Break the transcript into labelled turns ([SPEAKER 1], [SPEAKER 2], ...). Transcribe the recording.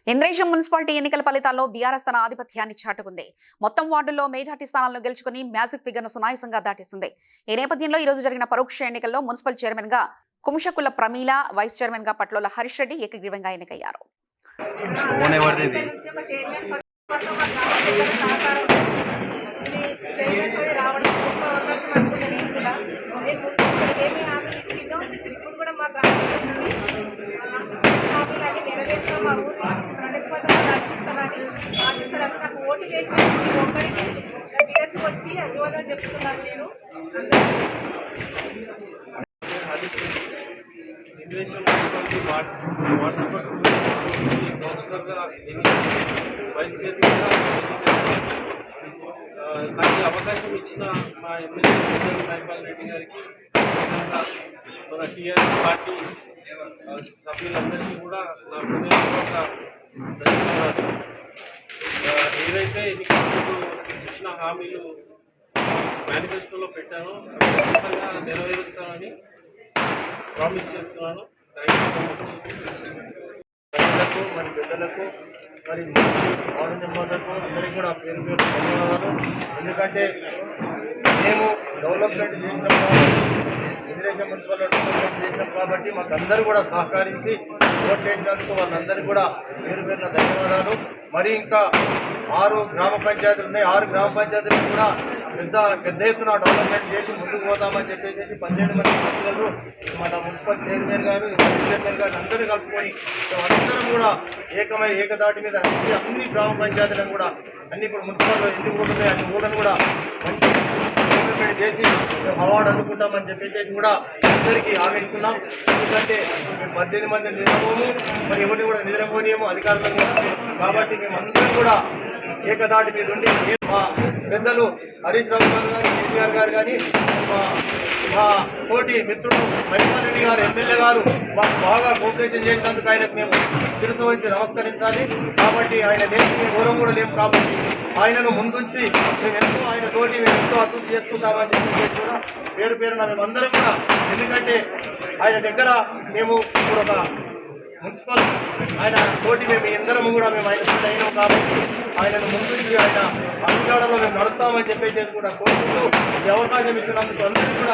[SPEAKER 1] Indresham municipality ఎన్నికల ఫలితాల్లో BRS తన ఆధిపత్యాన్ని చాటుకుంది. మొత్తం వార్డుల్లో మెజార్టీ స్థానాలను గెలుచుకుని మ్యాజిక్ ఫిగర్ ను సునాయాసంగా దాటేసింది. ఈ నేపథ్యంలో ఈ రోజు జరిగిన పరోక్ష ఎన్నికల్లో మున్సిపల్ చైర్మన్ గా కుముషకుల ప్రమీల, వైస్ చైర్మన్ గా పట్లోల హరీష్ రెడ్డి ఏకగ్రీవంగా ఎన్నికయ్యారు.
[SPEAKER 2] ఓటు చేసి ఒక్కరికి చేసి వచ్చి అభివాదం చెప్తున్నాను. నేను
[SPEAKER 3] ఇంద్రేశం మున్సిపాలిటీ వార్డు నెంబర్ 2 కౌన్సిలర్గా వైస్ చైర్మన్గా నాకు అవకాశం ఇచ్చిన మా ఎమ్మెల్యే మైపాల్ రెడ్డి గారికి మన టీఆర్ఎస్ పార్టీ సభ్యులందరికీ కూడా నా హృదయపూర్వక ధన్యవాదాలు. ఏదైతే ఎన్నికలకు ఇచ్చిన హామీలు మేనిఫెస్టోలో పెట్టానో ఖచ్చితంగా నెరవేరుస్తానని ప్రామిస్ చేస్తున్నాను. Thank you so much. ప్రజలకు మరి పెద్దలకు మరి వార్డు మెంబర్లకు అందరికీ కూడా పేరు పేరు ధన్యవాదాలు. ఎందుకంటే మేము డెవలప్మెంట్ చేసినాం ఇంద్రేశం మున్సిపల్ డెవలప్మెంట్ చేసినాం కాబట్టి మాకు అందరూ కూడా సహకరించి ఓట్ చేసినందుకు వాళ్ళందరికీ కూడా పేరు పేరున ధన్యవాదాలు. మరి ఇంకా 6 గ్రామ పంచాయతీలు ఉన్నాయి. 6 గ్రామ పంచాయతీలు కూడా పెద్ద ఎత్తున డెవలప్మెంట్ చేసి ముందుకు పోతామని చెప్పేసి 18 మంది కౌన్సిలర్లు మన మున్సిపల్ చైర్మన్ గారు, వైస్ చైర్మన్ గారు అందరూ కలుపుకొని అందరం కూడా ఏకదాటి మీద అన్ని గ్రామ పంచాయతీలను కూడా అన్ని ఇప్పుడు మున్సిపల్లో ఎందుకు పోతున్నాయి అన్ని ఊళ్ళను కూడా మంచి డెవలప్మెంట్ చేసి మేము అవార్డు అందుకుంటామని చెప్పేసి కూడా అందరికీ హామీస్తున్నాం. ఎందుకంటే మేము 18 మంది నిద్రపోము, మరి ఎవరిని కూడా నిద్రపోనియము అధికారులను కూడా. కాబట్టి మేమందరం కూడా ఏకదాటి మీద ఉండి మా పెద్దలు హరీష్ రావు గారు, కేసీఆర్ గారు కానీ మా తోటి మిత్రుడు మైపాల్ రెడ్డి గారు ఎమ్మెల్యే గారు మాకు బాగా కోఆపరేషన్ చేసినందుకు ఆయనకు మేము శిరస్సు వచ్చి నమస్కరించాలి. కాబట్టి ఆయన లేని గౌరవం కూడా లేము. కాబట్టి ఆయనను ముందుంచి మేము ఎంతో అభివృద్ధి చేసుకుంటామని చెప్పేసి కూడా పేరు పేరున మేమందరం కూడా, ఎందుకంటే ఆయన దగ్గర మేము ఇప్పుడు ఒక మున్సిపల్ ఆయన తోటి మేము అందరము కూడా మేము ఆయన అయినాం కాబట్టి ఆయనను ముందుంచి ఆయన అధికారంలో మేము నడుస్తామని చెప్పేసి కూడా కోరుకుంటూ ఈ అవకాశం ఇచ్చినందుకు అందరికీ కూడా